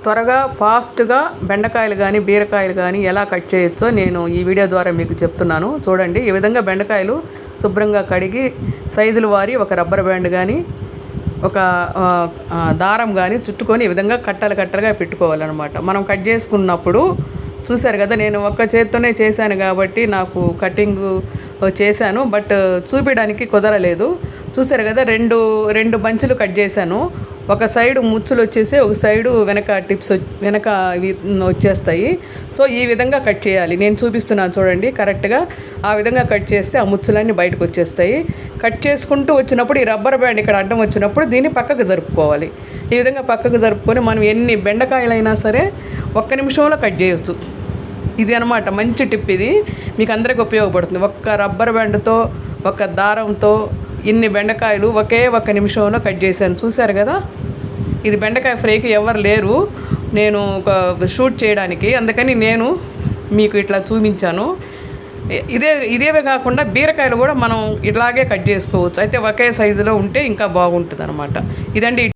త్వరగా ఫాస్ట్గా బెండకాయలు కానీ బీరకాయలు కానీ ఎలా కట్ చేయొచ్చో నేను ఈ వీడియో ద్వారా మీకు చెప్తున్నాను. చూడండి, ఈ విధంగా బెండకాయలు శుభ్రంగా కడిగి సైజులు వారి ఒక రబ్బర్ బ్యాండ్ కానీ ఒక దారం కానీ చుట్టుకొని ఈ విధంగా కట్టలుగా పెట్టుకోవాలన్నమాట. మనం కట్ చేసుకున్నప్పుడు చూశారు కదా, నేను ఒక్క చేత్తోనే చేశాను కాబట్టి నాకు కటింగ్ చేశాను, బట్ చూపించడానికి కుదరలేదు. చూశారు కదా, రెండు బంచులు కట్ చేశాను. ఒక సైడు ముచ్చులు వచ్చేసి ఒక సైడు వెనక టిప్స్ వెనక వచ్చేస్తాయి. సో ఈ విధంగా కట్ చేయాలి. నేను చూపిస్తున్నాను చూడండి, కరెక్ట్గా ఆ విధంగా కట్ చేస్తే ఆ ముచ్చులన్నీ బయటకు వచ్చేస్తాయి. కట్ చేసుకుంటూ వచ్చినప్పుడు ఈ రబ్బర్ బ్యాండ్ ఇక్కడ అడ్డం వచ్చినప్పుడు దీన్ని పక్కకు జరుపుకోవాలి. ఈ విధంగా పక్కకు జరుపుకొని మనం ఎన్ని బెండకాయలైనా సరే 1 నిమిషంలో కట్ చేయొచ్చు. ఇది అనమాట మంచి టిప్. ఇది మీకు అందరికీ ఉపయోగపడుతుంది. ఒక్క రబ్బర్ బ్యాండ్తో ఒక దారంతో ఇన్ని బెండకాయలు ఒకే 1 నిమిషంలో కట్ చేశాను. చూశారు కదా, ఇది బెండకాయ ఫ్రైకి ఎవరు లేరు నేను ఒక షూట్ చేయడానికి, అందుకని నేను మీకు ఇట్లా చూపించాను. ఇదేవే కాకుండా బీరకాయలు కూడా మనం ఇలాగే కట్ చేసుకోవచ్చు. అయితే ఒకే సైజులో ఉంటే ఇంకా బాగుంటుంది అనమాట. ఇదండి.